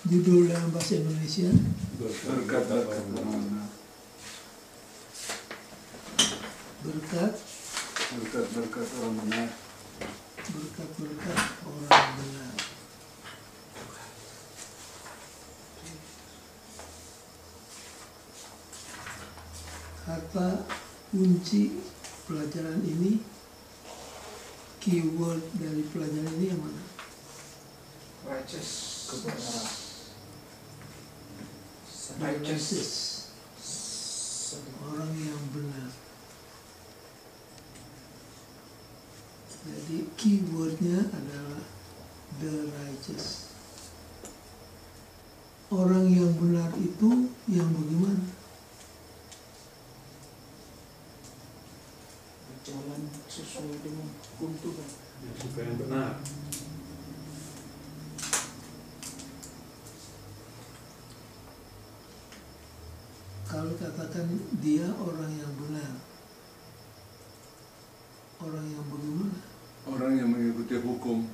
Judul dalam bahasa Indonesia. Berkat-berkat orang benar. Berkat-berkat orang benar. Berkat-berkat orang benar. Kata kunci pelajaran ini, keyword dari pelajaran ini yang mana? Righteous. Kebenaran. Righteous. Orang yang benar. Jadi keywordnya adalah the righteous. Orang yang benar itu yang bagaimana? Berjalan sesuai dengan hukum Tuhan. Yang suka yang benar. Kalau katakan dia orang yang benar, orang yang bagaimana? Orang yang mengikuti hukum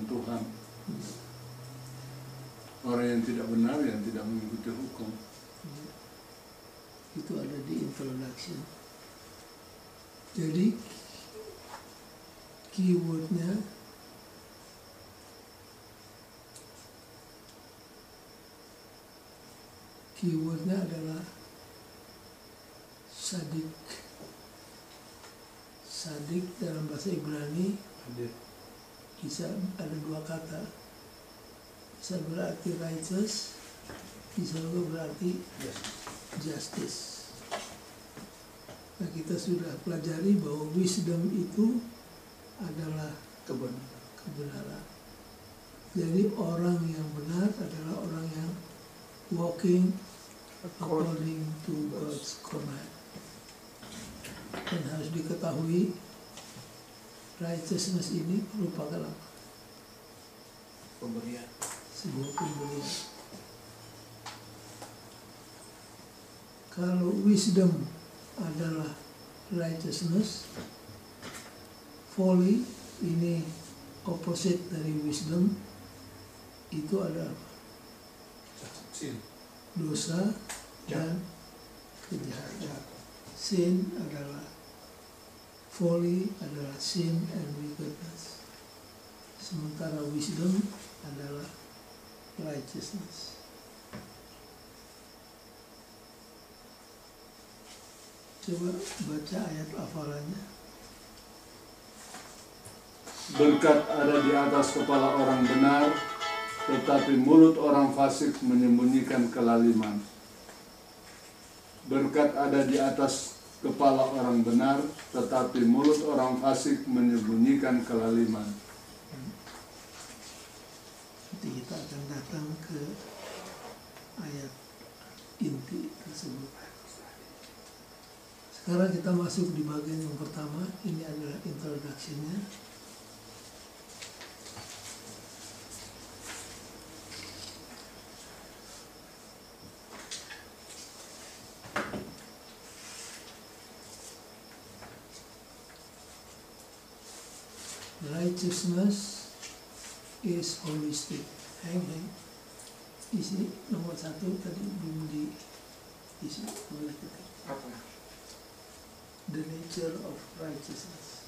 Tuhan. Orang yang tidak benar, yang tidak mengikuti hukum. Itu ada di introduction. Jadi keywordnya adalah sadik. Sadik dalam bahasa Ibrani bisa ada dua kata, bisa berarti righteous, bisa juga berarti justice. Nah, kita sudah pelajari bahwa wisdom itu adalah kebenaran. Jadi orang yang benar adalah orang yang walking according to God's command. Dan harus diketahui righteousness ini merupakan apa? Pemberian. Sebuah pemberian. Kalau wisdom adalah righteousness, folly ini opposite dari wisdom, itu adalah dosa dan kejahatan. Sin adalah folly, adalah sin and wickedness. Sementara wisdom adalah righteousness. Coba baca ayat hafalannya. Berkat ada di atas kepala orang benar, tetapi mulut orang fasik menyembunyikan kelaliman. Berkat ada di atas kepala orang benar, tetapi mulut orang fasik menyembunyikan kelaliman. Nanti kita akan datang ke ayat inti tersebut. Sekarang kita masuk di bagian yang pertama. Ini adalah introduction-nya. Righteousness is holistic. Hang. Isi nomor 1 tadi belum diisi. Boleh ketik. Apa? The nature of righteousness.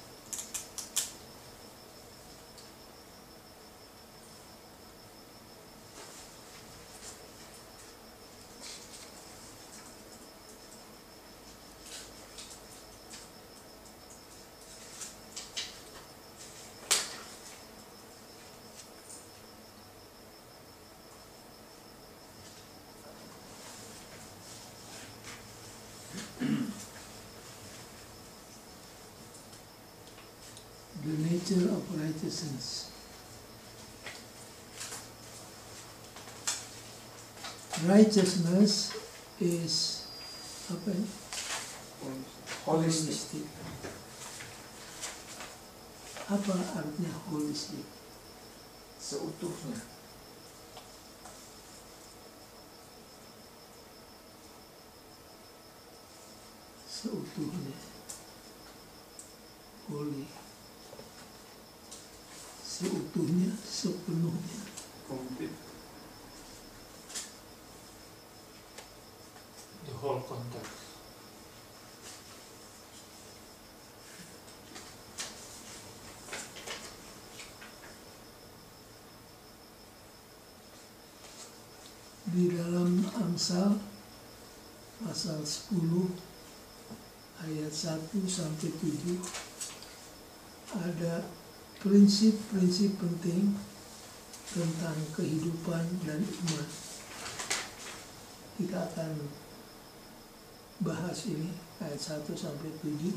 The nature of righteousness. Righteousness is apa ya? Holistic. Apa artinya holistic? Seutuhnya. Seutuhnya. Holy. Seutuhnya, sepenuhnya. Komplit. di dalam Amsal pasal 10 ayat 1 sampai 7 ada prinsip-prinsip penting tentang kehidupan dan iman. Kita akan bahas ini ayat 1 sampai 7,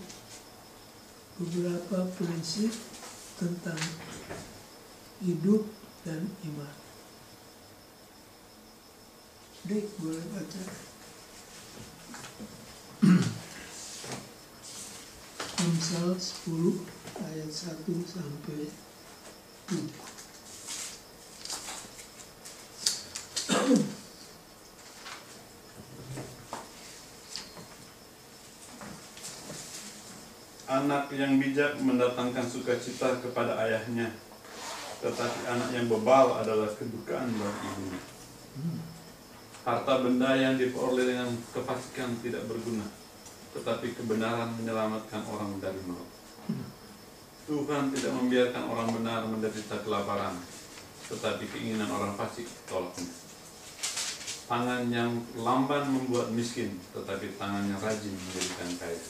beberapa prinsip tentang hidup dan iman. Dek, boleh baca? Amsal 10 ayat 1 sampai 7. Anak yang bijak mendatangkan sukacita kepada ayahnya, tetapi anak yang bebal adalah kedukaan bagi ibunya. Harta benda yang diperoleh dengan kefasikan tidak berguna, tetapi kebenaran menyelamatkan orang dari maut. Tuhan tidak membiarkan orang benar menderita kelaparan, tetapi keinginan orang fasik tolaknya. Tangan yang lamban membuat miskin, tetapi tangan yang rajin menjadikan kaya.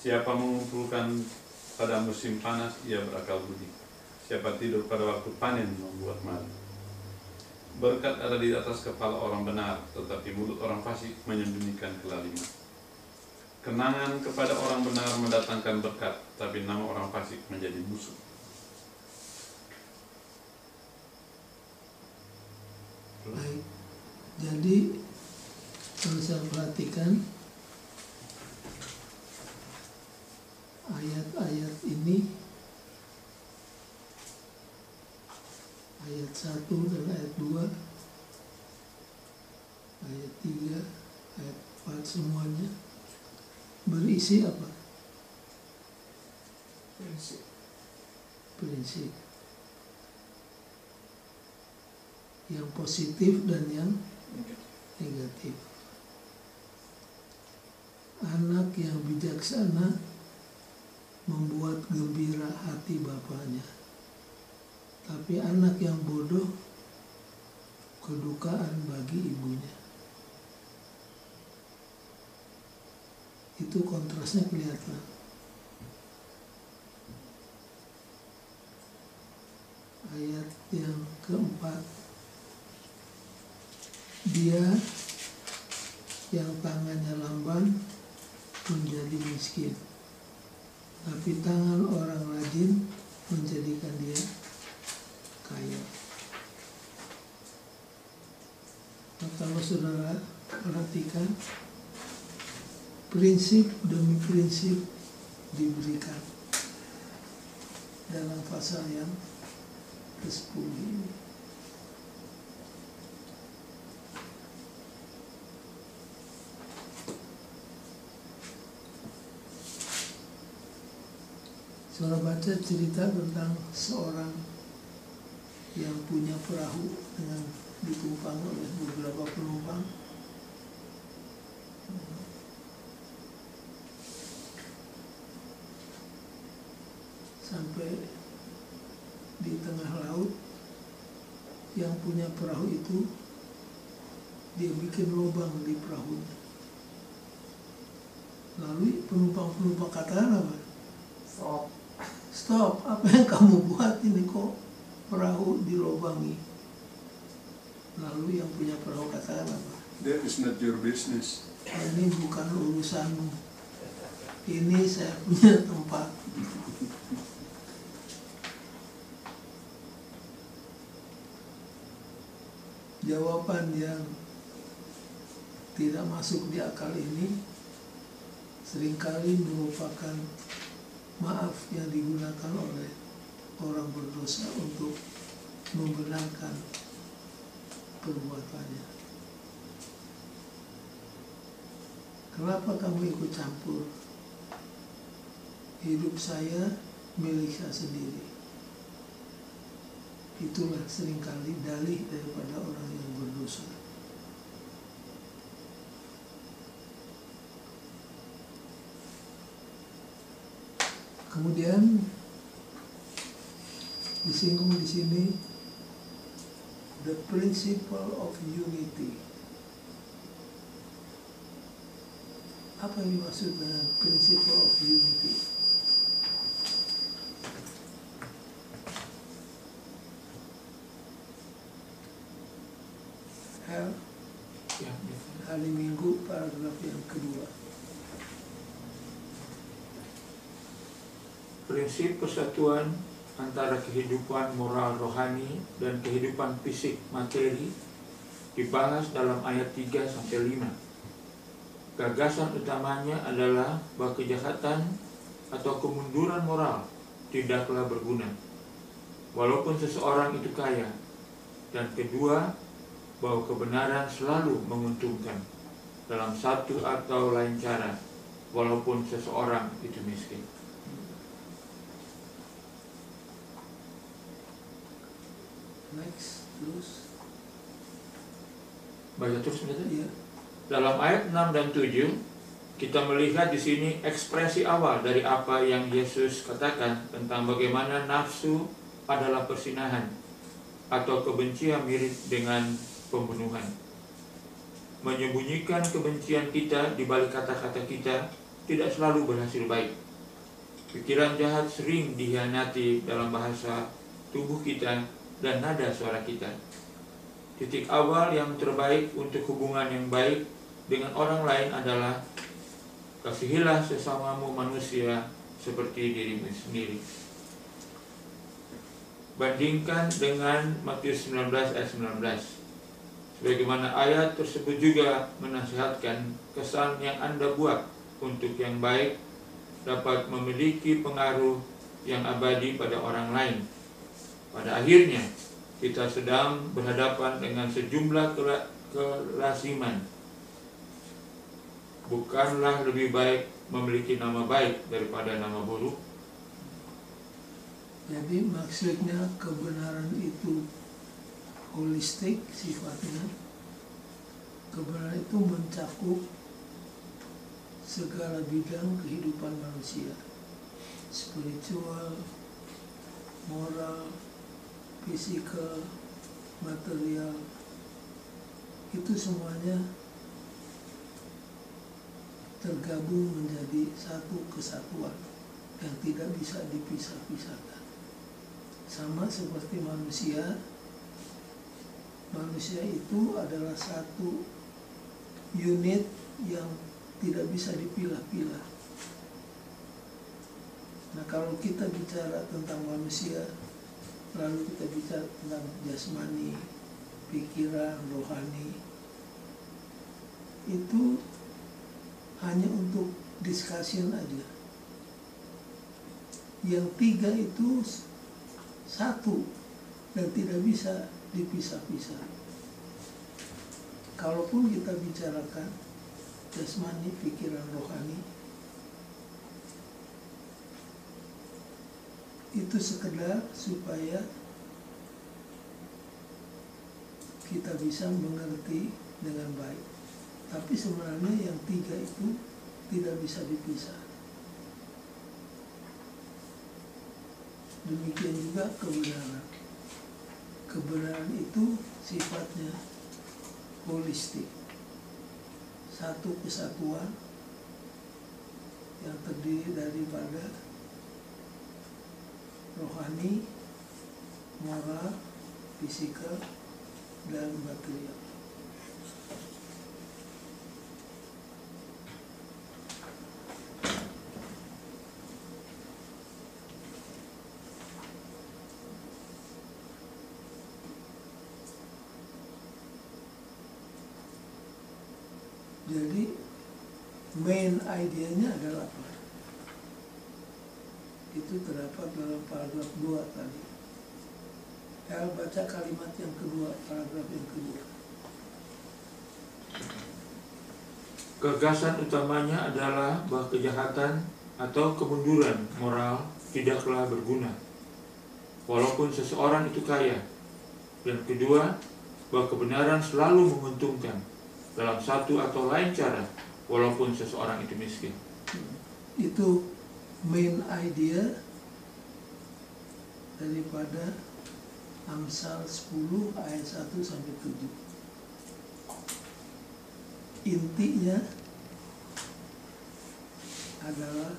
Siapa mengumpulkan pada musim panas, ia berakal budi. Siapa tidur pada waktu panen membuat malu. Berkat ada di atas kepala orang benar, tetapi mulut orang fasik menyembunyikan kelaliman. Kenangan kepada orang benar mendatangkan berkat, tapi nama orang fasik menjadi musuh. Baik, jadi kalau saya perhatikan ayat-ayat ini, ayat 1 dan ayat 2, ayat 3, ayat 4 semuanya berisi apa? Prinsip. Prinsip. Yang positif dan yang negatif. Anak yang bijaksana membuat gembira hati bapaknya, tapi anak yang bodoh kedukaan bagi ibunya. Itu kontrasnya kelihatan. Ayat yang keempat, dia yang tangannya lamban menjadi miskin, tapi tangan orang rajin menjadikan dia kaya. Nah, kalau saudara perhatikan, prinsip demi prinsip diberikan dalam pasal yang ke-10 ini. Saudara baca cerita tentang seorang yang punya perahu dengan ditumpangi oleh beberapa penumpang. Sampai di tengah laut, yang punya perahu itu dia bikin lubang di perahunya. Lalu penumpang-penumpang katakan apa? Stop, apa yang kamu buat ini, kok perahu dilobangi? Lalu yang punya perahu katakan apa? That is not your business. Ini bukan urusanmu. Ini saya punya tempat. Jawaban yang tidak masuk di akal ini seringkali merupakan maaf yang digunakan oleh orang berdosa untuk membenarkan perbuatannya. Kenapa kamu ikut campur? Hidup saya milik saya sendiri. Itulah seringkali dalih daripada orang yang berdosa. Kemudian disinggung di sini the principle of unity. Apa yang dimaksud dengan principle of unity? Ya, Hari Minggu paragraf yang kedua. prinsip persatuan antara kehidupan moral rohani dan kehidupan fisik materi dibahas dalam ayat 3-5. Gagasan utamanya adalah bahwa kejahatan atau kemunduran moral tidaklah berguna, walaupun seseorang itu kaya. Dan kedua, bahwa kebenaran selalu menguntungkan dalam satu atau lain cara, walaupun seseorang itu miskin. Next, terus. Baca terus betul? Ya. Dalam ayat 6 dan 7 kita melihat di sini ekspresi awal dari apa yang Yesus katakan tentang bagaimana nafsu adalah persinahan atau kebencian mirip dengan pembunuhan. Menyembunyikan kebencian kita di balik kata-kata kita tidak selalu berhasil baik. Pikiran jahat sering dikhianati dalam bahasa tubuh kita dan nada suara kita. Titik awal yang terbaik untuk hubungan yang baik dengan orang lain adalah kasihilah sesamamu manusia seperti dirimu sendiri. Bandingkan dengan Matius 19 ayat 19. Sebagaimana ayat tersebut juga menasihatkan kesan yang Anda buat untuk yang baik dapat memiliki pengaruh yang abadi pada orang lain. Pada akhirnya, kita sedang berhadapan dengan sejumlah kelasiman. Bukanlah lebih baik memiliki nama baik daripada nama buruk? Jadi maksudnya kebenaran itu holistik sifatnya. Kebenaran itu mencakup segala bidang kehidupan manusia, spiritual, moral, fisikal, material. Itu semuanya tergabung menjadi satu kesatuan yang tidak bisa dipisah-pisahkan. Sama seperti manusia, manusia itu adalah satu unit yang tidak bisa dipilah-pilah. Nah, kalau kita bicara tentang manusia, lalu kita bicara tentang jasmani, pikiran, rohani, itu hanya untuk discussion aja. Yang tiga itu satu dan tidak bisa dipisah-pisah. Kalaupun kita bicarakan jasmani, pikiran, rohani, itu sekedar supaya kita bisa mengerti dengan baik. Tapi sebenarnya yang tiga itu tidak bisa dipisah. Demikian juga kebenaran. Kebenaran itu sifatnya holistik. Satu kesatuan yang terdiri daripada rohani, moral, fisikal, dan material. Jadi main idenya adalah apa? Itu terdapat dalam paragraf 2 tadi. Saya baca kalimat yang kedua, paragraf yang kedua. Gagasan utamanya adalah bahwa kejahatan atau kemunduran moral tidaklah berguna, walaupun seseorang itu kaya. Dan kedua, bahwa kebenaran selalu menguntungkan dalam satu atau lain cara, walaupun seseorang itu miskin. Itu main idea daripada Amsal 10 ayat 1 sampai 7. Intinya adalah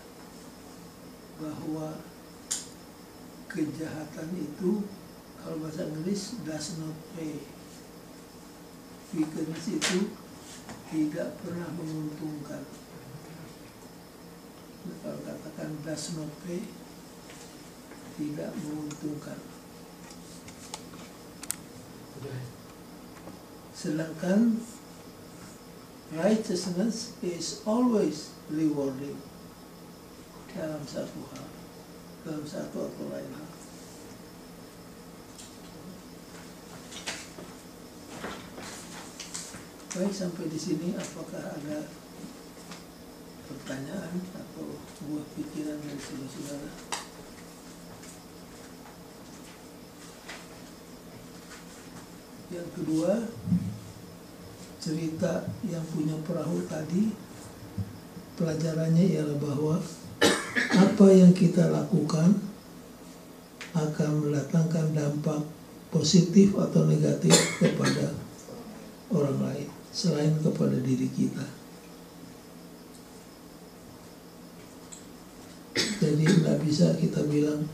bahwa kejahatan itu, kalau bahasa Inggris, does not pay. Wickedness itu tidak pernah menguntungkan. Kalau katakan does not pay, tidak menguntungkan. Sedangkan righteousness is always rewarding dalam satu hal, dalam satu atau lain hal. Baik, sampai di sini apakah ada pertanyaan atau buah pikiran dari saudara-saudara? Yang kedua, cerita yang punya perahu tadi, pelajarannya ialah bahwa apa yang kita lakukan akan mendatangkan dampak positif atau negatif kepada orang lain selain kepada diri kita. Jadi nggak bisa kita bilang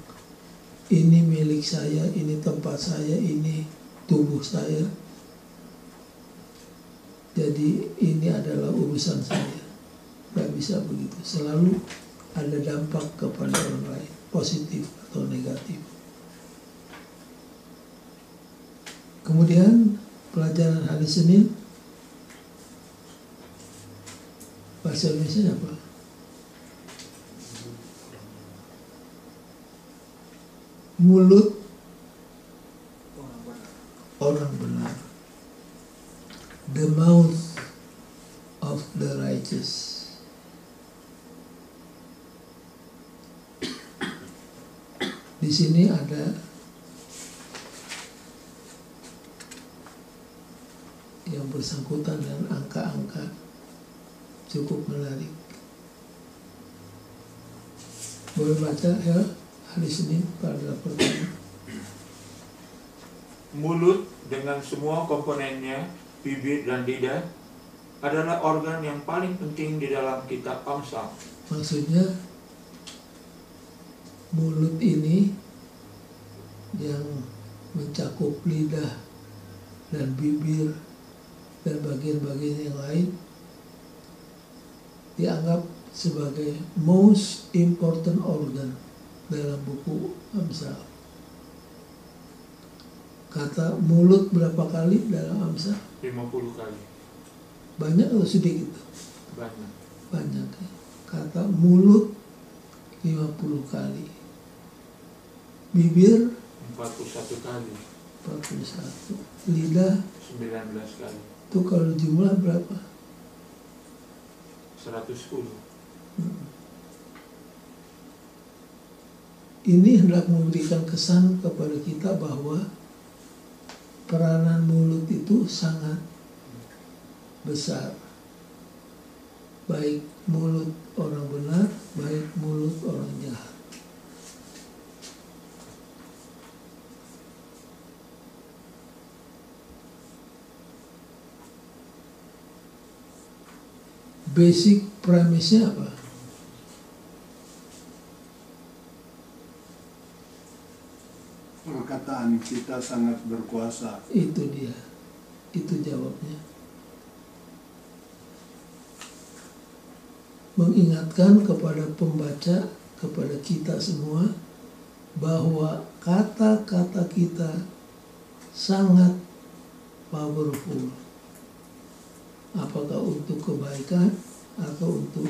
ini milik saya, ini tempat saya, ini tubuh saya, jadi ini adalah urusan saya. Nggak bisa begitu. Selalu ada dampak kepada orang lain, positif atau negatif. Kemudian pelajaran hari Senin, bahasa Indonesia apa? Mulut orang benar. The mouth of the righteous. Di sini ada yang bersangkutan dengan angka-angka cukup menarik. Boleh baca ya hari Senin paragraf pertama. Mulut dengan semua komponennya, bibir dan lidah, adalah organ yang paling penting di dalam kitab Amsal. Maksudnya mulut ini yang mencakup lidah dan bibir dan bagian-bagian yang lain dianggap sebagai most important organ dalam buku Amsal. Kata mulut berapa kali dalam Amsal? 50 kali. Banyak atau sedikit? Banyak. Banyak. Kata mulut 50 kali. Bibir 41 kali. 41. Lidah 19 kali. itu kalau jumlah berapa? 110. Ini hendak memberikan kesan kepada kita bahwa peranan mulut itu sangat besar. Baik mulut orang benar, baik mulut orang jahat. Basic premise-nya apa? Perkataan kita sangat berkuasa. Itu dia. Itu jawabnya. Mengingatkan kepada pembaca, kepada kita semua, bahwa kata-kata kita sangat powerful. Apakah untuk kebaikan atau untuk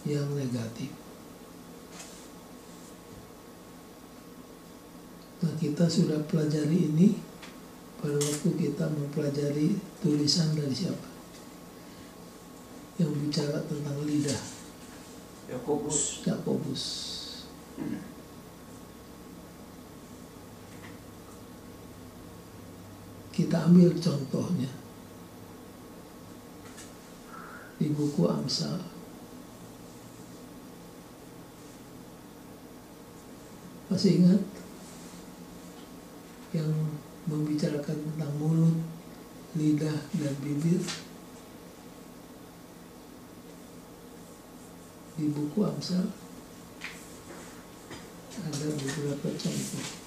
yang negatif. Nah, kita sudah pelajari ini pada waktu kita mempelajari tulisan dari siapa? Yang bicara tentang lidah. Yakobus. Yakobus. Kita ambil contohnya di buku Amsal. Masih ingat? membicarakan tentang mulut, lidah, dan bibir. Di buku Amsal ada beberapa contoh.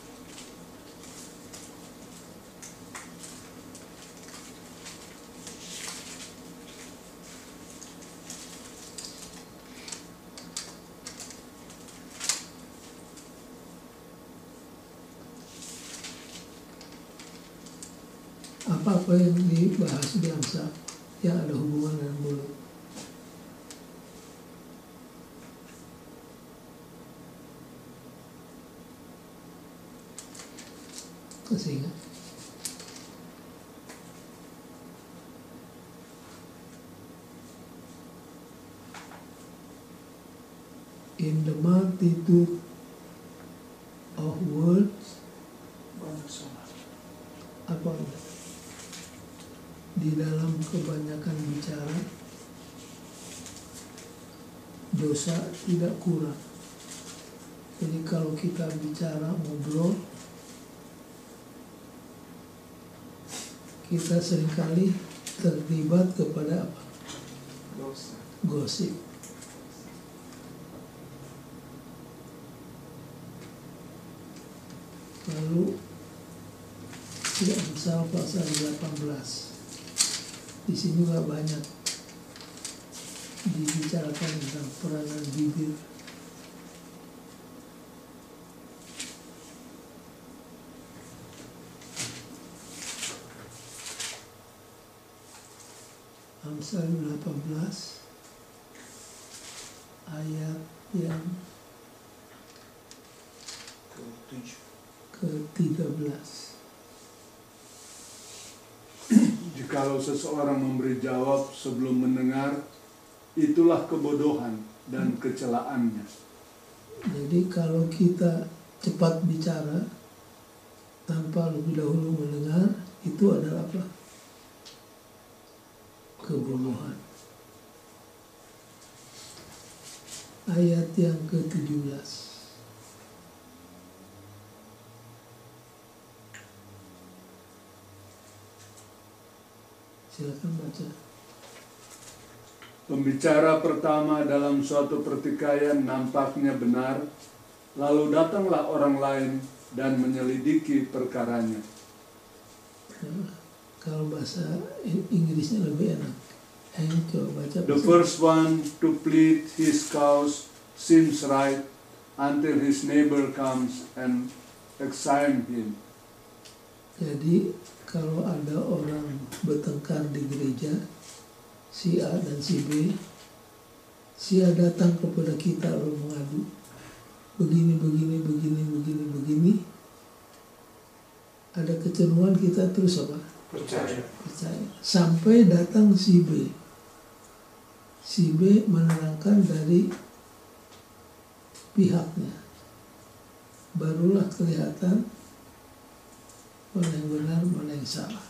Apa-apa yang dibahas di Amsal yang ada hubungan dengan mulut. Masih ingat? In the multitude of words, apa? Di dalam kebanyakan bicara, dosa tidak kurang. Jadi kalau kita bicara, ngobrol, kita seringkali terlibat kepada apa? Gosip. Lalu di Amsal pasal 18. Di sini juga banyak dibicarakan tentang peranan bibir. Amsal 18 ayat yang ke-13. Jikalau seseorang memberi jawab sebelum mendengar, itulah kebodohan dan kecelaannya. Jadi kalau kita cepat bicara tanpa lebih dahulu mendengar, itu adalah apa? Kebodohan. Ayat yang ke-17. Silakan baca. Pembicara pertama dalam suatu pertikaian nampaknya benar, lalu datanglah orang lain dan menyelidiki perkaranya. Kalau bahasa Inggrisnya lebih enak. Coba baca. The first one to plead his cause seems right until his neighbor comes and examines him. Jadi kalau ada orang bertengkar di gereja, si A dan si B, si A datang kepada kita lalu mengadu, begini, ada kecenderungan kita terus apa? Percaya. Sampai datang si B. Si B menerangkan dari pihaknya. Barulah kelihatan mana yang benar, mana yang salah.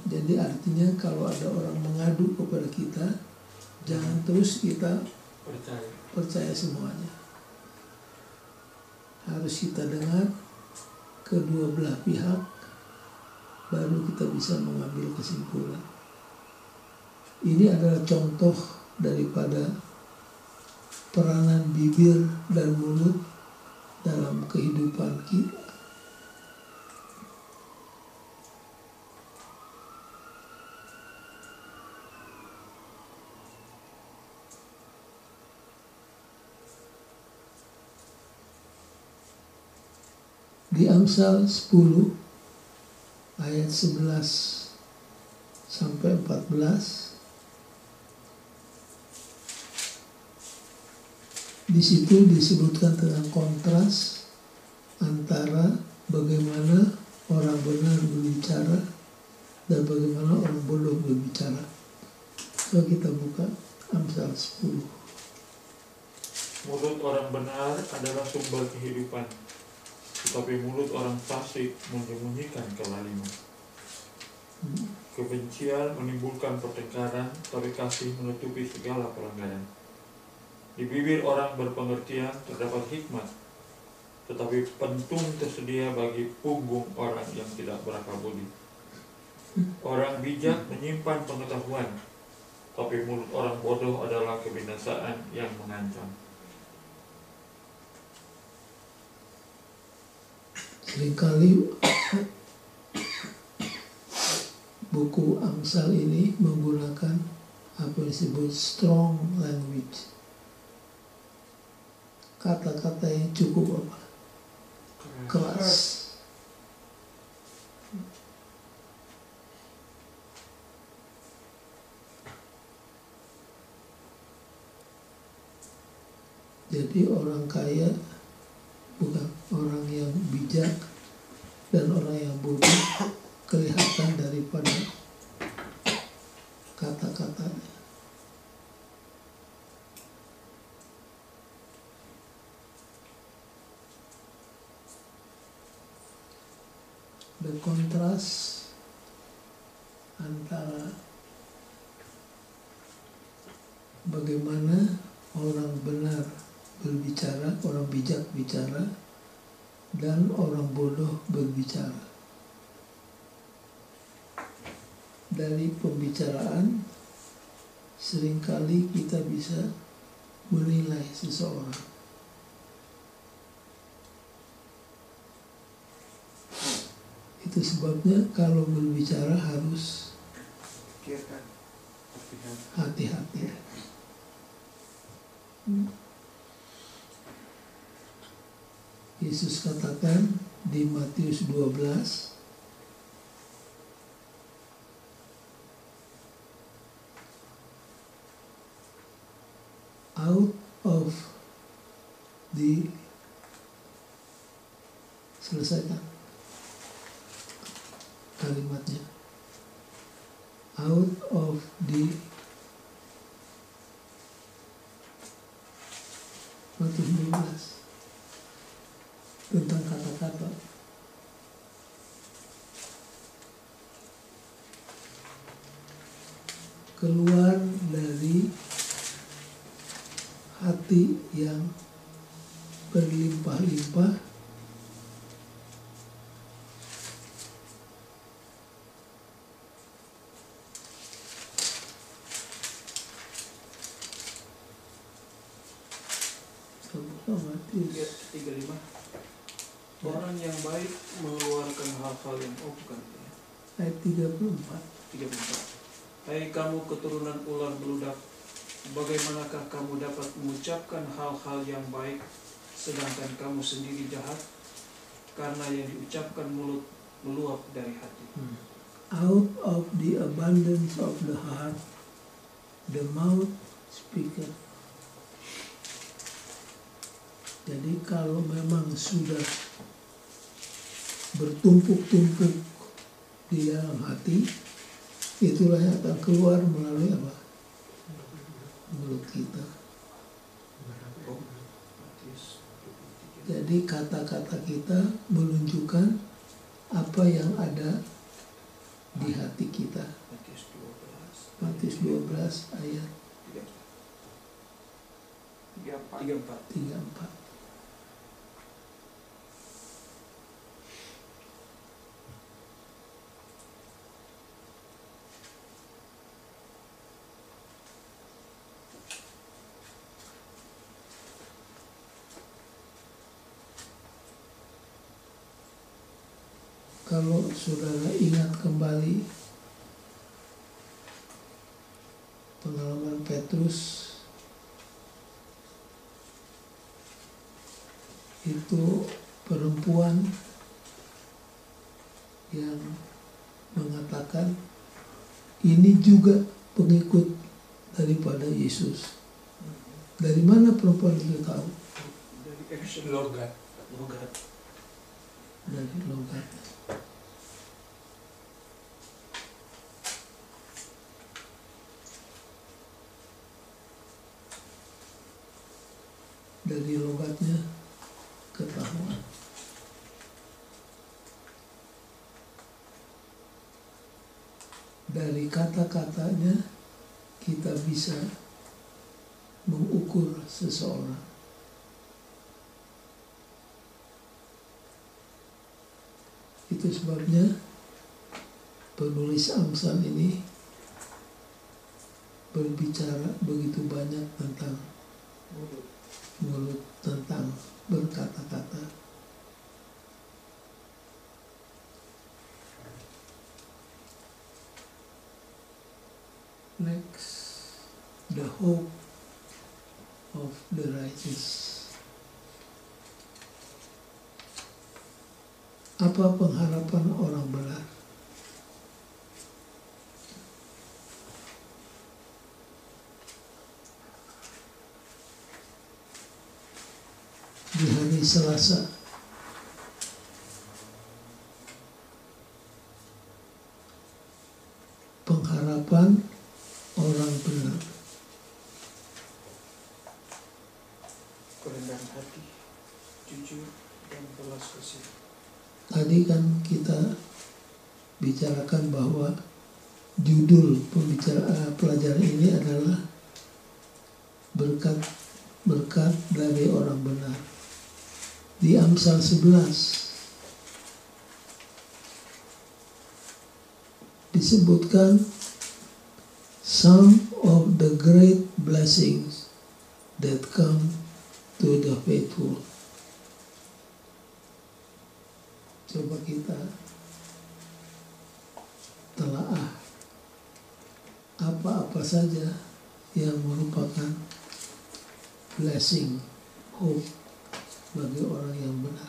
Jadi artinya kalau ada orang mengadu kepada kita, jangan terus kita percaya semuanya. Harus kita dengar kedua belah pihak, baru kita bisa mengambil kesimpulan. Ini adalah contoh daripada peranan bibir dan mulut dalam kehidupan kita. Di Amsal 10 ayat 11 sampai 14, di situ disebutkan tentang kontras antara bagaimana orang benar berbicara dan bagaimana orang bodoh berbicara. Coba kita buka Amsal 10. Mulut orang benar adalah sumber kehidupan, tetapi mulut orang fasik menyembunyikan kezaliman. Kebencian menimbulkan pertengkaran, tapi kasih menutupi segala pelanggaran. Di bibir orang berpengertian terdapat hikmat, tetapi pentung tersedia bagi punggung orang yang tidak berakal budi. Orang bijak menyimpan pengetahuan, tapi mulut orang bodoh adalah kebinasaan yang mengancam. Seringkali buku Amsal ini menggunakan apa yang disebut strong language. Kata-kata yang cukup apa? Keras. Jadi orang kaya, bukan orang yang bijak dan orang yang bodoh, kelihatan daripada kata-katanya. The kontras antara bagaimana orang benar berbicara, orang bijak bicara, dan orang bodoh berbicara. Dari pembicaraan seringkali kita bisa menilai seseorang. Itu sebabnya kalau berbicara harus hati-hati. Yesus katakan di Matius 12, out of the, selesaikan kalimatnya, out of the, Matius 12 tentang kata-kata. Keluar dari hati yang berlimpah-limpah Matius 35. Orang yang baik mengeluarkan hal-hal yang bukan. Ayat 34. Hai kamu keturunan ular beludak, bagaimanakah kamu dapat mengucapkan hal-hal yang baik, sedangkan kamu sendiri jahat? Karena yang diucapkan mulut meluap dari hati. Out of the abundance of the heart, the mouth speaketh. Jadi kalau memang sudah bertumpuk-tumpuk di dalam hati, itulah yang akan keluar melalui apa? Mulut kita. Jadi kata-kata kita menunjukkan apa yang ada di hati kita. Matius 12 ayat 34. Kalau saudara ingat kembali pengalaman Petrus, itu perempuan yang mengatakan ini juga pengikut daripada Yesus. Dari mana perempuan itu tahu? Dari logat. Dari logat. Dari logatnya ketahuan. Dari kata-katanya kita bisa mengukur seseorang. Itu sebabnya penulis Amsal ini berbicara begitu banyak tentang mulut, tentang berkata-kata. Next, the hope of the righteous. Apa pengharapan orang benar? Di hari Selasa, pengharapan orang benar. Kerendahan hati, jujur, dan belas kasih. Tadi kan kita bicarakan bahwa judul pelajaran ini adalah berkat dari orang benar. Di Amsal 11 disebutkan some of the great blessings that come to the faithful. Coba kita telaah apa-apa saja yang merupakan blessing, hope bagi orang yang benar.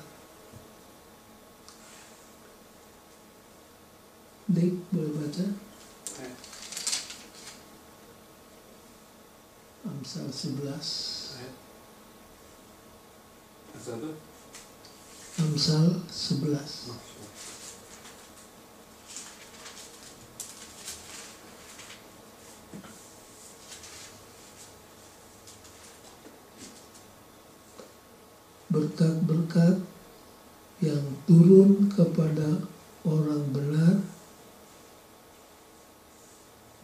Dik, boleh baca? Amsal 11. Amsal 11. Berkat-berkat yang turun kepada orang benar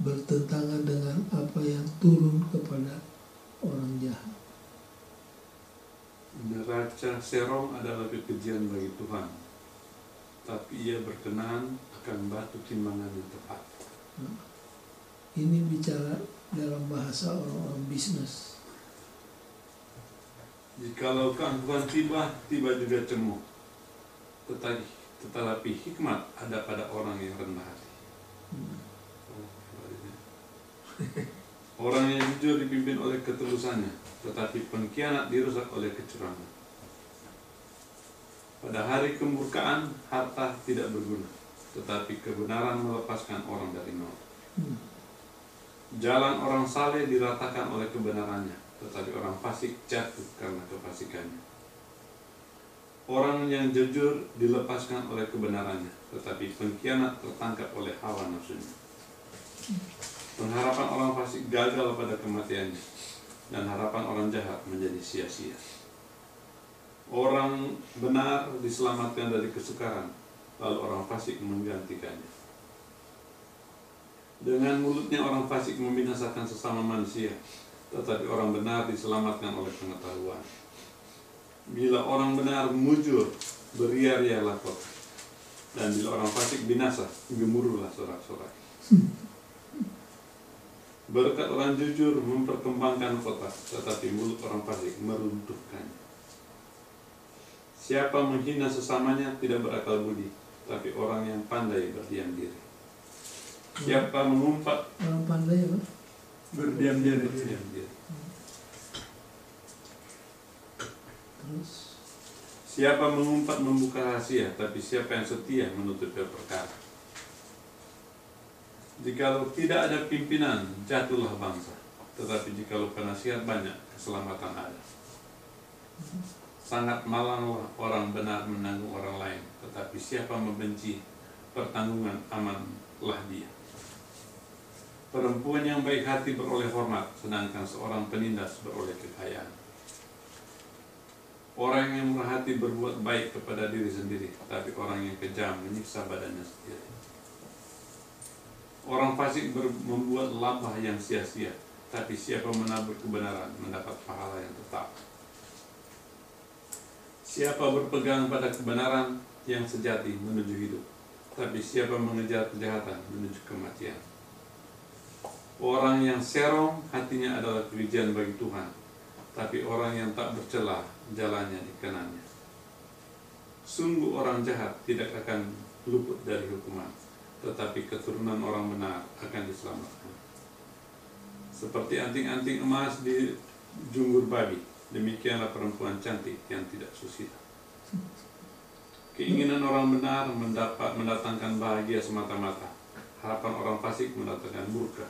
bertentangan dengan apa yang turun kepada orang jahat. Neraca serong adalah kekejian bagi Tuhan, tapi ia berkenan akan batu timbangan yang tepat. Ini bicara dalam bahasa orang-orang bisnis. Jikalau keangkuhan tiba juga cemooh, tetapi hikmat ada pada orang yang rendah hati. Orang yang jujur dipimpin oleh ketulusannya, tetapi pengkhianat dirusak oleh kecurangan. Pada hari kemurkaan, harta tidak berguna, tetapi kebenaran melepaskan orang dari maut. Jalan orang saleh diratakan oleh kebenarannya, tetapi orang fasik jatuh karena kefasikannya. Orang yang jujur dilepaskan oleh kebenarannya, tetapi pengkhianat tertangkap oleh hawa nafsunya. Pengharapan orang fasik gagal pada kematiannya, dan harapan orang jahat menjadi sia-sia. Orang benar diselamatkan dari kesukaran, lalu orang fasik menggantikannya. Dengan mulutnya orang fasik membinasakan sesama manusia, tetapi orang benar diselamatkan oleh pengetahuan. Bila orang benar mujur, beria-rialah kota, dan bila orang fasik binasa, gemuruhlah sorak-sorai. Berkat orang jujur memperkembangkan kota, tetapi mulut orang fasik meruntuhkannya. Siapa menghina sesamanya tidak berakal budi, tapi orang yang pandai berdiam diri. Siapa mengumpat, Orang pandai apa? Berdiam diri. berdiam diri. Terus Siapa mengumpat membuka rahasia, tapi siapa yang setia menutupi perkara. Jikalau tidak ada pimpinan, jatuhlah bangsa. Tetapi jikalau penasihat banyak, keselamatan ada. Sangat malanglah orang benar menanggung orang lain, tetapi siapa membenci pertanggungan amanlah dia. Perempuan yang baik hati beroleh hormat, sedangkan seorang penindas beroleh kekayaan. Orang yang murah hati berbuat baik kepada diri sendiri, tapi orang yang kejam menyiksa badannya sendiri. Orang fasik membuat labah yang sia-sia, tapi siapa menabur kebenaran mendapat pahala yang tetap. Siapa berpegang pada kebenaran yang sejati menuju hidup, tapi siapa mengejar kejahatan menuju kematian. Orang yang serong hatinya adalah kebejian bagi Tuhan, tapi orang yang tak bercela jalannya dikenannya. Sungguh orang jahat tidak akan luput dari hukuman, tetapi keturunan orang benar akan diselamatkan. Seperti anting-anting emas di junggur babi, demikianlah perempuan cantik yang tidak susila. Keinginan orang benar mendatangkan bahagia semata-mata, harapan orang fasik mendatangkan murka.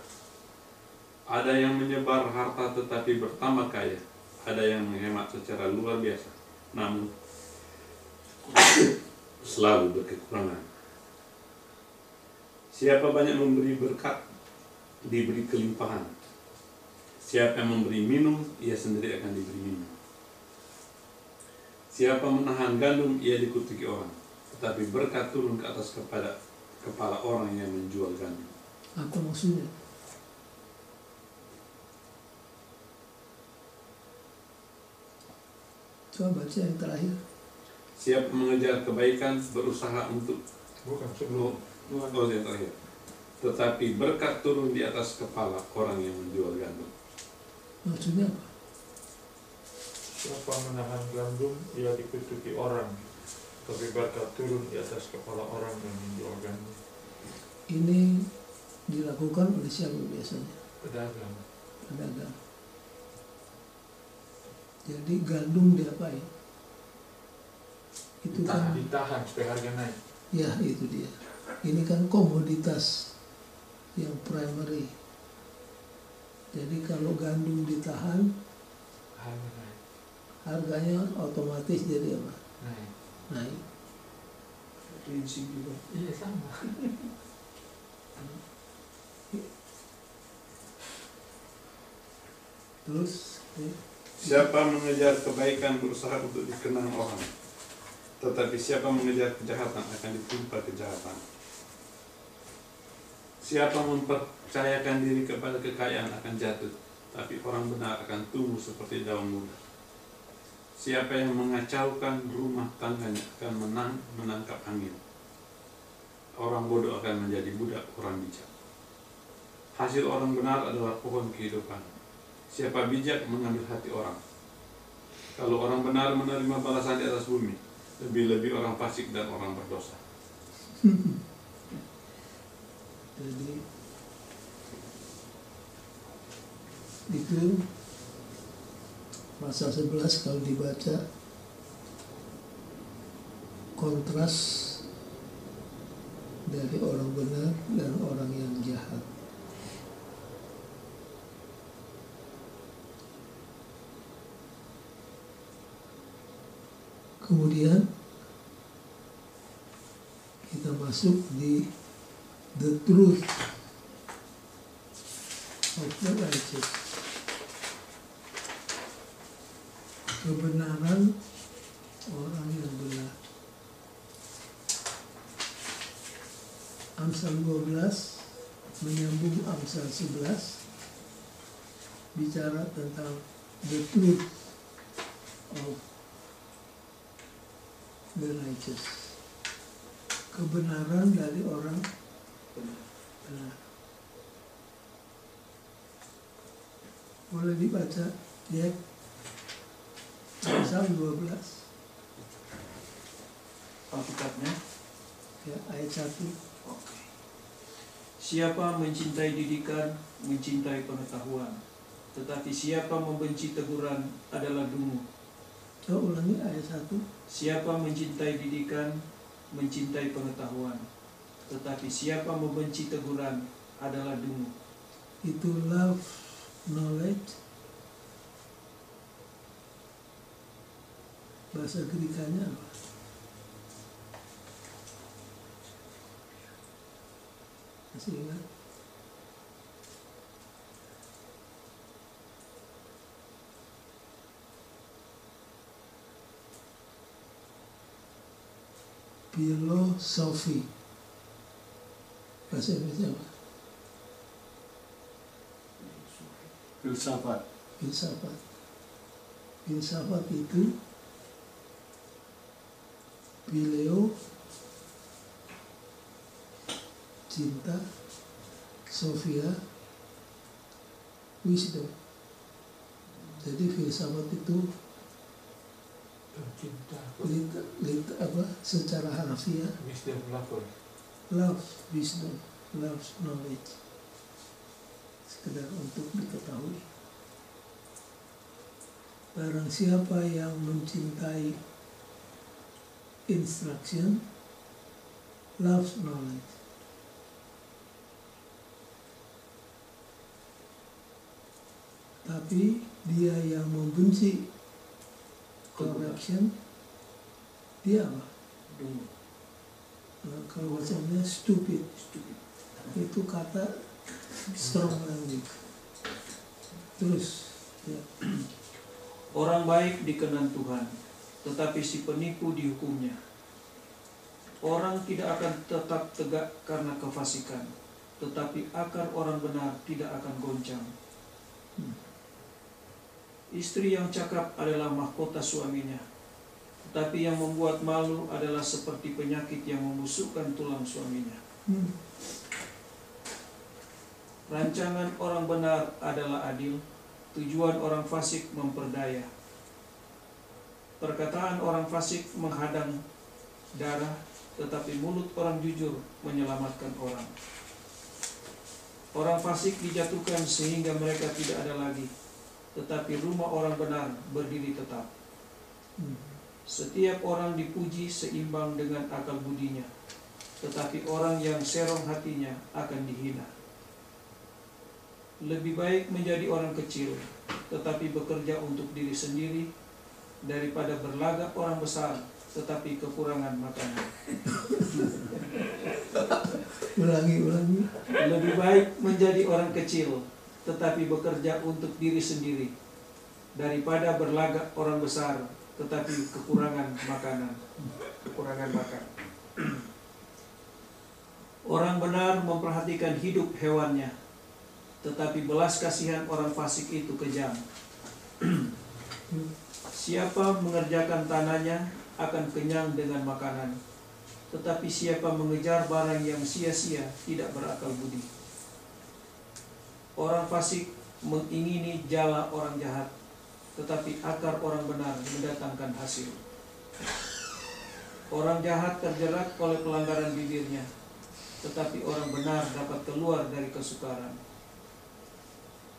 Ada yang menyebar harta tetapi bertambah kaya, ada yang menghemat secara luar biasa, namun selalu berkekurangan. Siapa banyak memberi berkat, diberi kelimpahan. Siapa yang memberi minum, ia sendiri akan diberi minum. Siapa menahan gandum, ia dikutuki orang, tetapi berkat turun ke atas kepada kepala orang yang menjual gandum. Apa maksudnya? Coba baca yang terakhir. Siapa mengejar kebaikan, berusaha untuk Bukan sebelum. yang terakhir. Tetapi berkat turun di atas kepala orang yang menjual gandum. Maksudnya apa? Siapa menahan gandum, ia dikutuki orang, tapi berkat turun di atas kepala orang yang menjual gandum. Ini dilakukan oleh siapa biasanya? Pedagang. Pedagang. Jadi gandum diapain? Itu kan, Ditahan supaya harga naik. ya itu dia. Ini kan komoditas yang primary. Jadi kalau gandum ditahan, Harga naik. harganya otomatis jadi apa? Naik. Naik. Prinsip juga. Iya sama. Terus, Siapa mengejar kebaikan berusaha untuk dikenang orang, tetapi siapa mengejar kejahatan akan ditimpa kejahatan. Siapa mempercayakan diri kepada kekayaan akan jatuh, tapi orang benar akan tumbuh seperti daun muda. Siapa yang mengacaukan rumah tangganya akan menangkap angin. Orang bodoh akan menjadi budak orang bijak. Hasil orang benar adalah pohon kehidupan. Siapa bijak mengambil hati orang. Kalau orang benar menerima balasan di atas bumi, lebih-lebih orang fasik dan orang berdosa. jadi itu pasal 11 kalau dibaca kontras dari orang benar dan orang yang jahat. Kemudian kita masuk di the truth of the righteous. Kebenaran orang yang benar. Amsal 12 menyambung Amsal 11 bicara tentang the truth of the righteous. Kebenaran dari orang benar. Boleh dibaca ya, Amsal 12 Alkitabnya. ya, ayat 1. Oke. Siapa mencintai didikan, mencintai pengetahuan. Tetapi siapa membenci teguran adalah dungu. Coba ulangi ayat 1. Siapa mencintai didikan, mencintai pengetahuan. Tetapi siapa membenci teguran adalah dungu. Itu love knowledge. Bahasa Grekanya apa? Masih ingat? Filosofi. Bahasa Indonesia apa? Filsafat. Filsafat. Filsafat itu Phileo, cinta. Sophia, wisdom. Jadi filsafat itu Cinta, secara harfiah wisdom, love, wisdom, love, knowledge. Sekedar untuk diketahui. Barang siapa yang mencintai instruction, loves knowledge. Tapi dia yang membenci correction, dia apa? Nah, kalau bacanya stupid. Itu kata strong language. Terus ya. Orang baik dikenan Tuhan, tetapi si penipu dihukumnya. Orang tidak akan tetap tegak karena kefasikan, tetapi akar orang benar tidak akan goncang. Istri yang cakap adalah mahkota suaminya, tetapi yang membuat malu adalah seperti penyakit yang membusukkan tulang suaminya. Rancangan orang benar adalah adil, tujuan orang fasik memperdaya. Perkataan orang fasik menghadang darah, tetapi mulut orang jujur menyelamatkan orang. Orang fasik dijatuhkan sehingga mereka tidak ada lagi, tetapi rumah orang benar berdiri tetap. Setiap orang dipuji seimbang dengan akal budinya, tetapi orang yang serong hatinya akan dihina. Lebih baik menjadi orang kecil, tetapi bekerja untuk diri sendiri, daripada berlagak orang besar, tetapi kekurangan makanan. Ulangi. Lebih baik menjadi orang kecil, tetapi bekerja untuk diri sendiri, daripada berlagak orang besar, tetapi kekurangan makan. Orang benar memperhatikan hidup hewannya, tetapi belas kasihan orang fasik itu kejam. Siapa mengerjakan tanahnya akan kenyang dengan makanan, tetapi siapa mengejar barang yang sia-sia tidak berakal budi. Orang fasik mengingini jala orang jahat, tetapi akar orang benar mendatangkan hasil. Orang jahat terjerat oleh pelanggaran bibirnya, tetapi orang benar dapat keluar dari kesukaran.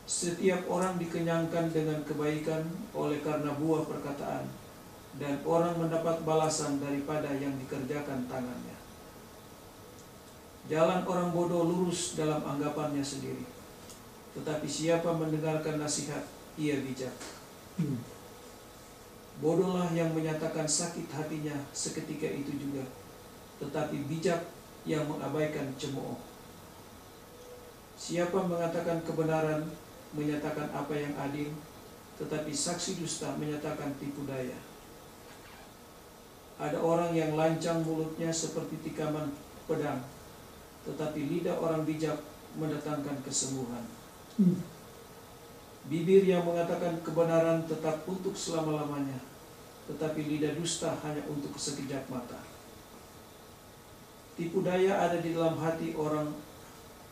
Setiap orang dikenyangkan dengan kebaikan oleh karena buah perkataan, dan orang mendapat balasan daripada yang dikerjakan tangannya. Jalan orang bodoh lurus dalam anggapannya sendiri, tetapi siapa mendengarkan nasihat, ia bijak. Bodohlah yang menyatakan sakit hatinya seketika itu juga, tetapi bijak yang mengabaikan cemooh. Siapa mengatakan kebenaran, menyatakan apa yang adil, tetapi saksi dusta menyatakan tipu daya. Ada orang yang lancang mulutnya seperti tikaman pedang, tetapi lidah orang bijak mendatangkan kesembuhan. Bibir yang mengatakan kebenaran tetap untuk selama-lamanya, tetapi lidah dusta hanya untuk sekejap mata. Tipu daya ada di dalam hati orang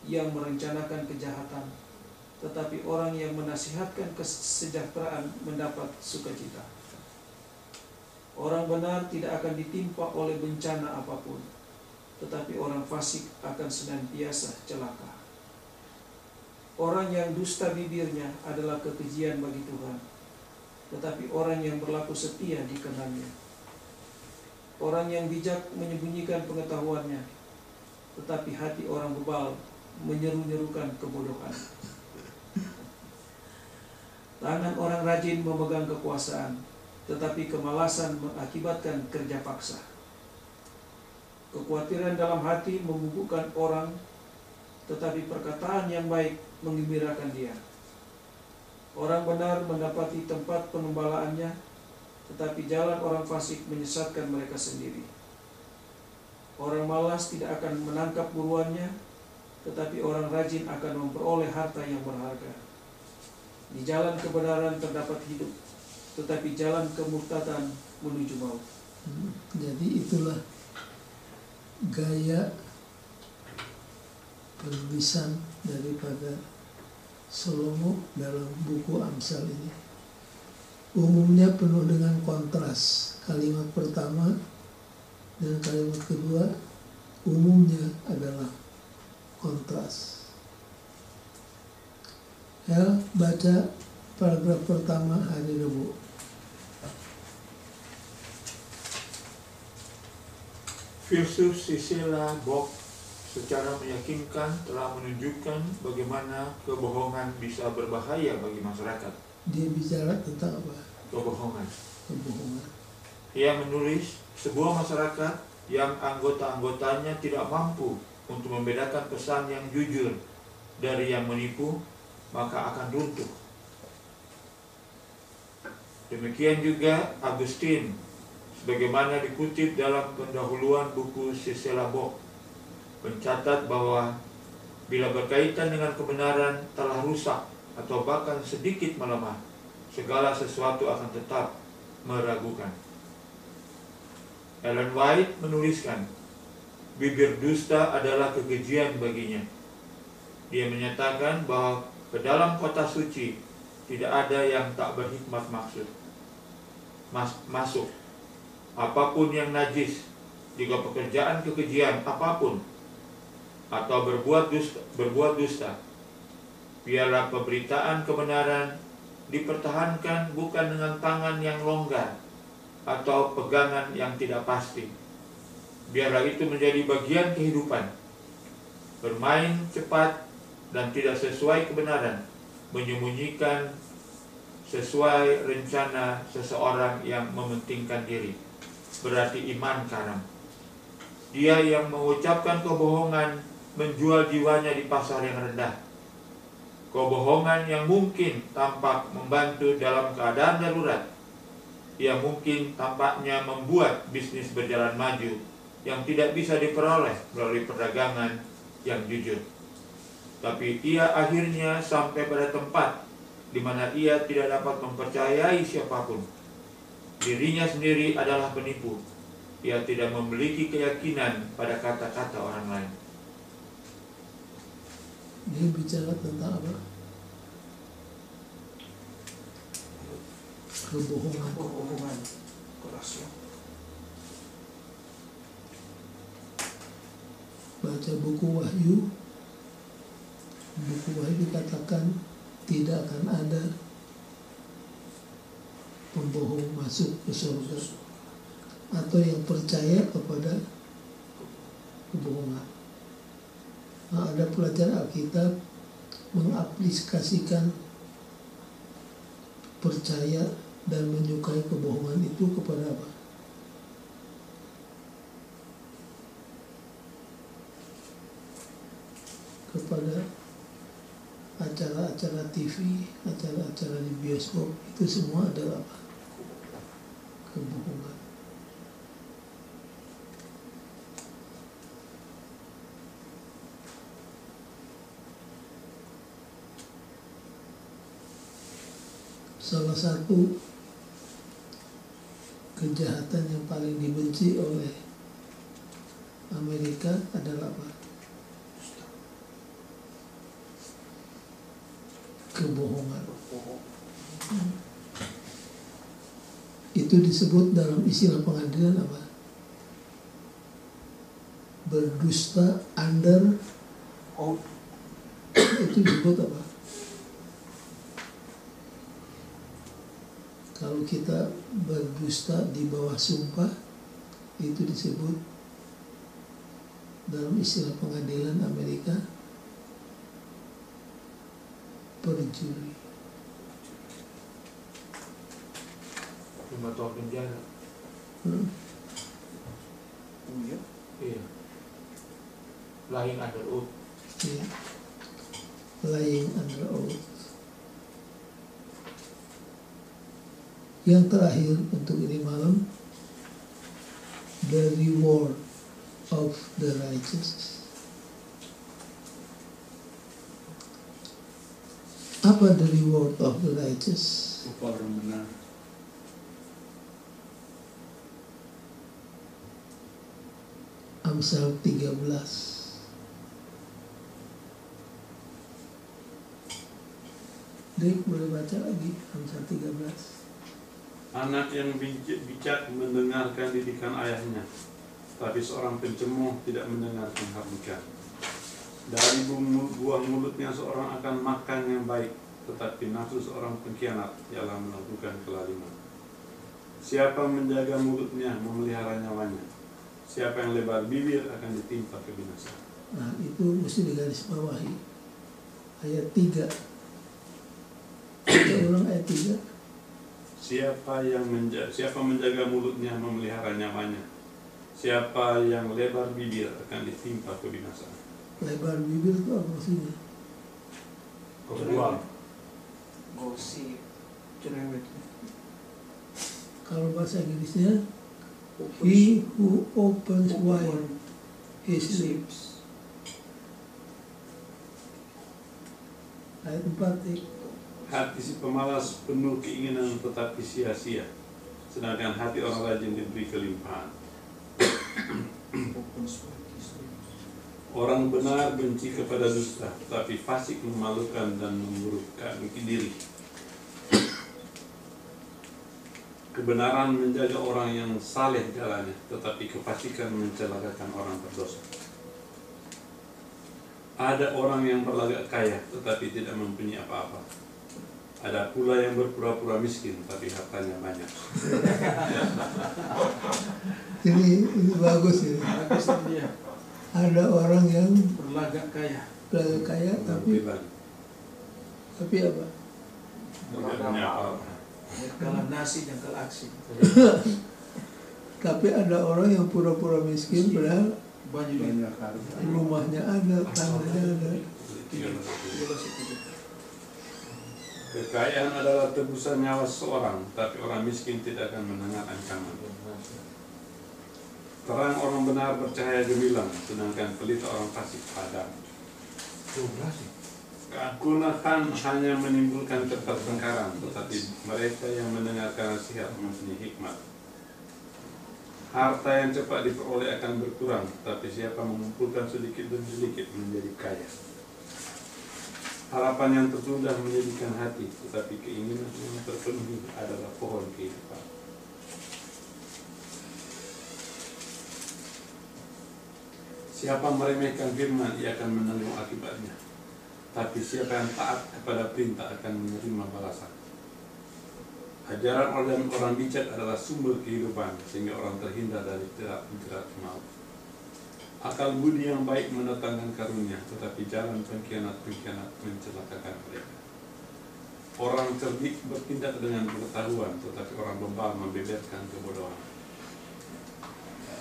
yang merencanakan kejahatan, tetapi orang yang menasihatkan kesejahteraan mendapat sukacita. Orang benar tidak akan ditimpa oleh bencana apapun, tetapi orang fasik akan senantiasa celaka. Orang yang dusta bibirnya adalah kekejian bagi Tuhan, tetapi orang yang berlaku setia dikenannya. Orang yang bijak menyembunyikan pengetahuannya, tetapi hati orang bebal menyeru-nyerukan kebodohan. Tangan orang rajin memegang kekuasaan, tetapi kemalasan mengakibatkan kerja paksa. Kekhawatiran dalam hati membubukkan orang, tetapi perkataan yang baik menggembirakan dia. Orang benar mendapati tempat pengembalaannya, tetapi jalan orang fasik menyesatkan mereka sendiri. Orang malas tidak akan menangkap buruannya, tetapi orang rajin akan memperoleh harta yang berharga. Di jalan kebenaran terdapat hidup, tetapi jalan kemurtadan menuju maut. Jadi itulah gaya penulisan daripada Salomo dalam buku Amsal ini. Umumnya penuh dengan kontras. Kalimat pertama dan kalimat kedua umumnya adalah kontras. Ya, baca paragraf pertama hari Rabu. Filsuf Sisela Bock secara meyakinkan telah menunjukkan bagaimana kebohongan bisa berbahaya bagi masyarakat. Dia bicara tentang apa? Kebohongan. Kebohongan. Ia menulis, sebuah masyarakat yang anggota-anggotanya tidak mampu untuk membedakan pesan yang jujur dari yang menipu, maka akan runtuh. Demikian juga Agustin, sebagaimana dikutip dalam pendahuluan buku Sisela Bock, mencatat bahwa bila berkaitan dengan kebenaran telah rusak atau bahkan sedikit melemah, segala sesuatu akan tetap meragukan. Ellen White menuliskan, bibir dusta adalah kekejian baginya. Dia menyatakan bahwa ke dalam kota suci tidak ada yang tak berhikmat masuk. Apapun yang najis, jika pekerjaan kekejian apapun, atau berbuat dusta, biarlah pemberitaan kebenaran dipertahankan bukan dengan tangan yang longgar atau pegangan yang tidak pasti. Biarlah itu menjadi bagian kehidupan. Bermain cepat dan tidak sesuai kebenaran, menyembunyikan sesuai rencana seseorang yang mementingkan diri, berarti iman karam. Dia yang mengucapkan kebohongan menjual jiwanya di pasar yang rendah. Kebohongan yang mungkin tampak membantu dalam keadaan darurat, yang mungkin tampaknya membuat bisnis berjalan maju, yang tidak bisa diperoleh melalui perdagangan yang jujur. Tapi ia akhirnya sampai pada tempat di mana ia tidak dapat mempercayai siapapun. Dirinya sendiri adalah penipu. Ia tidak memiliki keyakinan pada kata-kata orang lain. Dia bicara tentang apa? Kebohongan. Keras ya. Baca buku Wahyu. Buku Wahyu katakan tidak akan ada pembohong masuk ke surga atau yang percaya kepada kebohongan. Nah, ada pelajar Alkitab mengaplikasikan percaya dan menyukai kebohongan itu kepada apa? Kepada acara-acara TV, acara-acara di bioskop, itu semua adalah apa? Kebohongan. Salah satu kejahatan yang paling dibenci oleh Amerika adalah apa? Kebohongan. Itu disebut dalam istilah pengadilan apa? Berdusta under oath. Itu disebut apa? Kalau kita berdusta di bawah sumpah, itu disebut dalam istilah pengadilan Amerika perjuri. 5 tahun penjara. Iya. Lying under oath. Iya. Lying under oath. Yang terakhir untuk ini malam, the reward of the righteous. Apa the reward of the righteous? Upah orang benar. Amsal 13. Dek, boleh baca lagi Amsal 13. Anak yang bijak mendengarkan didikan ayahnya, tapi seorang pencemooh tidak mendengarkan hakikat. Dari buah mulutnya seorang akan makan yang baik, tetapi nafsu seorang pengkhianat ialah melakukan kelaliman. Siapa menjaga mulutnya memelihara nyawanya. Siapa yang lebar bibir akan ditimpa kebinasaan. Nah, itu mesti digarisbawahi. Ayat 3. Kita ulang ayat 3. Siapa menjaga mulutnya memelihara nyawanya. Siapa yang lebar bibir akan ditimpa kebinasaan. Lebar bibir itu apa maksudnya? Kebuang. Gosip, cerewet. Kalau bahasa Inggrisnya, he who opens wide his lips. Ayat 4. Hati si pemalas penuh keinginan tetapi sia-sia, sedangkan hati orang rajin diberi kelimpahan. Orang benar benci kepada dusta, tapi fasik memalukan dan memburukkan diri. Kebenaran menjaga orang yang saleh jalannya, tetapi kefasikan mencelakakan orang berdosa. Ada orang yang berlagak kaya, tetapi tidak mempunyai apa-apa. Ada pula yang berpura-pura miskin, tapi hartanya banyak. Ini bagus ya. Bagus dia Ada orang yang berlagak kaya. tapi apa? Tidak punya apa-apa. Kalah nasi dan kalah aksi. Tapi ada orang yang pura-pura miskin, padahal Banyak rumahnya ada, tanahnya ada. Kekayaan adalah tebusan nyawa seseorang, tapi orang miskin tidak akan mendengar ancaman. Terang orang benar bercahaya gemilang, sedangkan pelita orang fasik padam. Keakunahan hanya menimbulkan ketertengkaran, tetapi mereka yang mendengarkan nasihat mempunyai hikmat. Harta yang cepat diperoleh akan berkurang, tapi siapa mengumpulkan sedikit demi sedikit menjadi kaya. Harapan yang tertunda menjadikan hati, tetapi keinginan yang terpenuhi adalah pohon kehidupan. Siapa meremehkan firman, ia akan menanggung akibatnya. Tapi siapa yang taat kepada perintah akan menerima balasan. Ajaran orang bijak adalah sumber kehidupan, sehingga orang terhindar dari jerat maut. Akal budi yang baik mendatangkan karunia, tetapi jalan pengkhianat mencelakakan mereka. Orang cerdik bertindak dengan pengetahuan, tetapi orang bebal membeberkan kebodohan.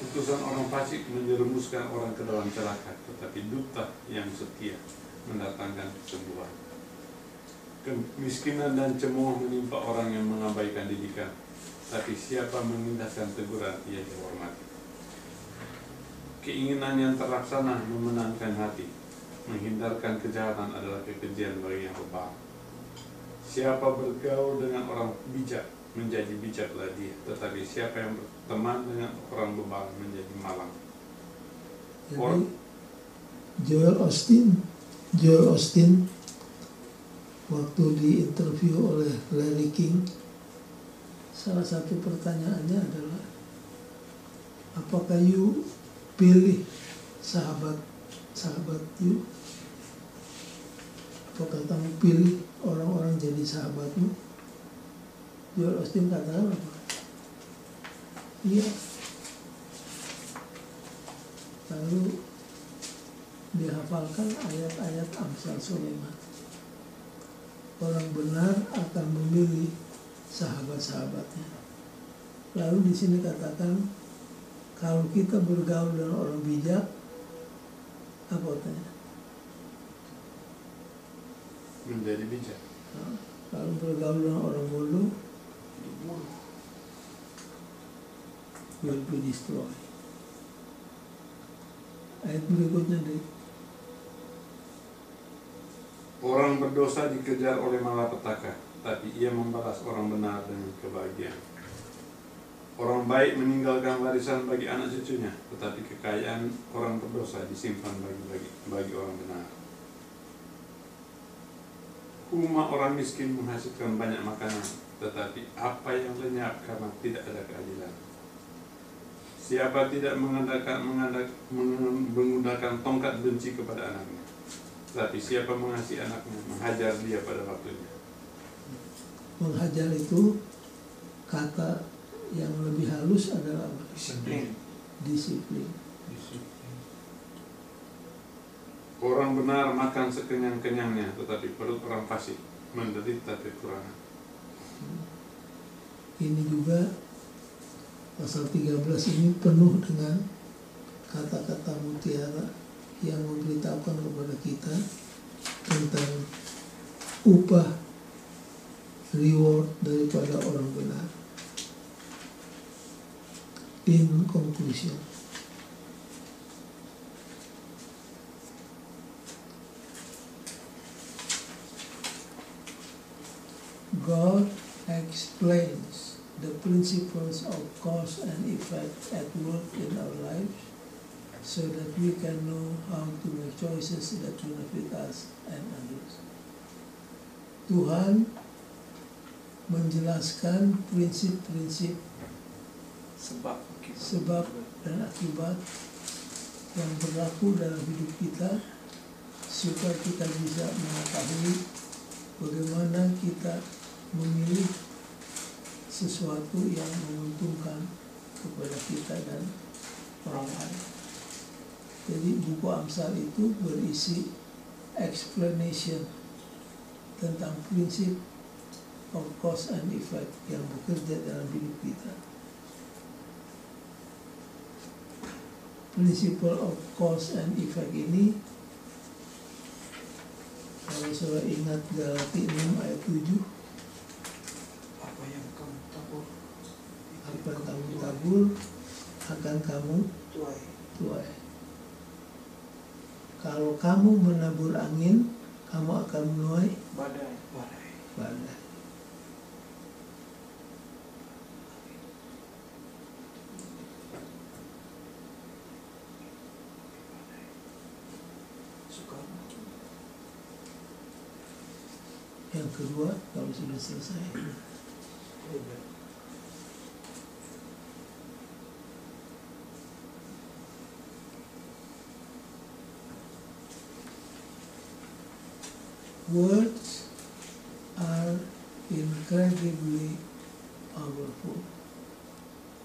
Utusan orang fasik menjerumuskan orang ke dalam celaka, tetapi duta yang setia mendatangkan kesembuhan. Kemiskinan dan cemooh menimpa orang yang mengabaikan didikan, tapi siapa mengindahkan teguran ia dihormati. Keinginan yang terlaksana memenangkan hati, menghindarkan kejahatan adalah kekejian bagi yang bebal. Siapa bergaul dengan orang bijak menjadi bijaklah dia, tetapi siapa yang berteman dengan orang bebal menjadi malang. Jadi Joel Osteen waktu diinterview oleh Larry King, salah satu pertanyaannya adalah, apakah you pilih sahabat you? Apakah kamu pilih orang-orang jadi sahabatmu? Joel Osteen katakan apa? Iya. Lalu dihafalkan ayat-ayat Amsal Sulaiman. Orang benar akan memilih sahabat-sahabatnya. Lalu di sini katakan, kalau kita bergaul dengan orang bijak, apa katanya? Menjadi bijak. Nah, kalau bergaul dengan orang bodoh, will be destroyed. Ayat berikutnya deh. Orang berdosa dikejar oleh malapetaka, tapi ia membalas orang benar dengan kebahagiaan. Orang baik meninggalkan warisan bagi anak cucunya, tetapi kekayaan orang berdosa disimpan bagi orang benar. Rumah orang miskin menghasilkan banyak makanan, tetapi apa yang lenyap karena tidak ada keadilan. Siapa tidak menggunakan tongkat benci kepada anaknya, tetapi siapa mengasihi anaknya, menghajar dia pada waktunya. Menghajar itu kata yang lebih halus adalah Disiplin. disiplin. Orang benar makan sekenyang-kenyangnya, tetapi perut orang fasik menderita kekurangan. Ini juga pasal 13 ini penuh dengan kata-kata mutiara yang memberitahukan kepada kita tentang upah reward daripada orang benar. In conclusion, God explains the principles of cause and effect at work in our lives so that we can know how to make choices that benefit us and others. Tuhan menjelaskan prinsip-prinsip sebab dan akibat yang berlaku dalam hidup kita supaya kita bisa mengetahui bagaimana kita memilih sesuatu yang menguntungkan kepada kita dan orang lain. Jadi buku Amsal itu berisi explanation tentang prinsip of cause and effect yang bekerja dalam hidup kita. Principle of cause and effect ini, kalau saudara ingat Galati 6 ayat 7, Apa yang kamu tabur, apa yang kamu tabur akan kamu tuai. Kalau kamu menabur angin, kamu akan menuai badai. badai. Yang kedua, kalau sudah selesai, words are incredibly powerful.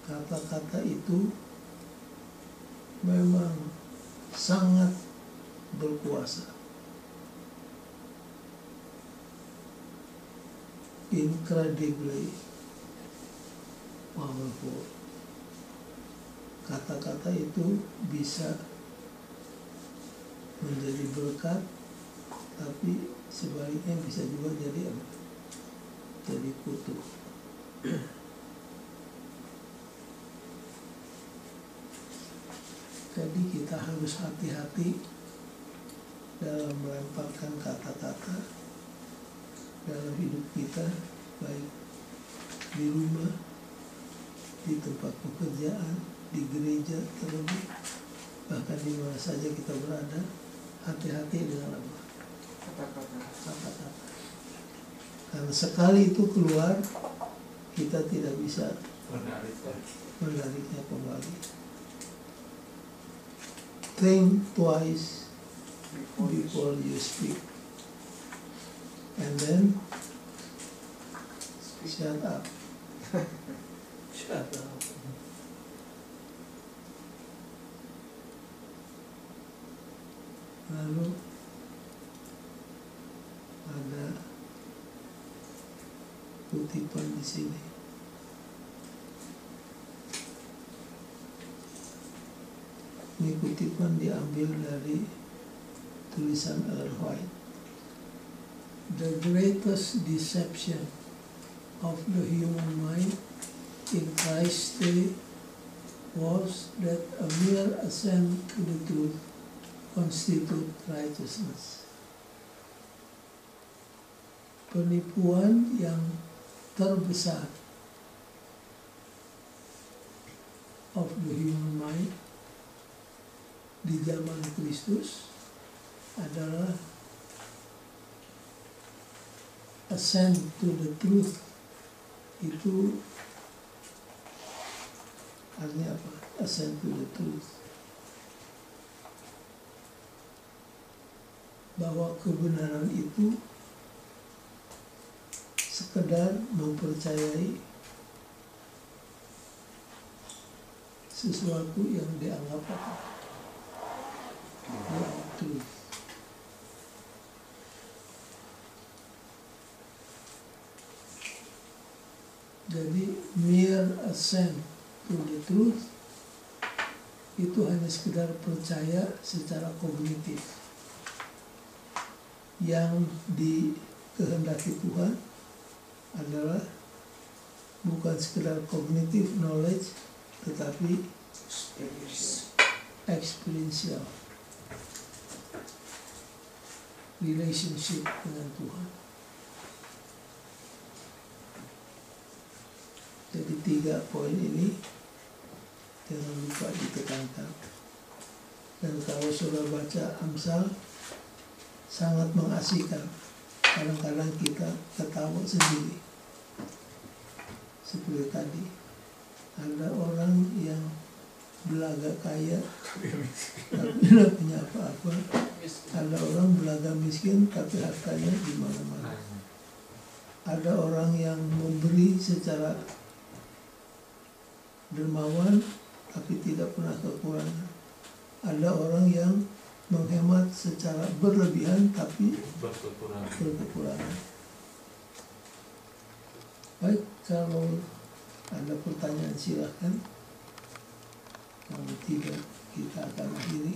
Kata-kata itu memang sangat berkuasa. Incredibly powerful. Kata-kata itu bisa menjadi berkat, tapi sebaliknya bisa juga jadi apa? Jadi kutuk. Jadi kita harus hati-hati dalam melemparkan kata-kata dalam hidup kita, baik di rumah, di tempat pekerjaan, di gereja terlebih, bahkan di mana saja kita berada. Hati-hati dengan apa? Kata-kata. Karena sekali itu keluar, kita tidak bisa menariknya kembali. Think twice before you speak. And then shut up. Shut up. Lalu ada kutipan di sini. Ini kutipan diambil dari tulisan Ellen White. The greatest deception of the human mind in Christ's day was that a mere assent to the truth constitute righteousness. Penipuan yang terbesar of the human mind di zaman Kristus adalah ascent to the truth. Itu artinya apa? Ascent to the truth. Bahwa kebenaran itu sekedar mempercayai sesuatu yang dianggap apa? Truth. Jadi mere assent to the truth itu hanya sekedar percaya secara kognitif. Yang dikehendaki Tuhan adalah bukan sekedar kognitif knowledge, tetapi experiential relationship dengan Tuhan. Jadi 3 poin ini jangan lupa ditekankan. Dan kalau saudara baca Amsal, sangat mengasihkan. Kadang-kadang kita ketawa sendiri. Seperti tadi, ada orang yang belaga kaya tapi tidak punya apa-apa. Ada orang belaga miskin tapi hartanya di mana-mana. Ada orang yang memberi secara dermawan tapi tidak pernah kekurangan. Ada orang yang menghemat secara berlebihan tapi berkekurangan. Baik, kalau ada pertanyaan silahkan. Kalau tidak, kita akan akhiri.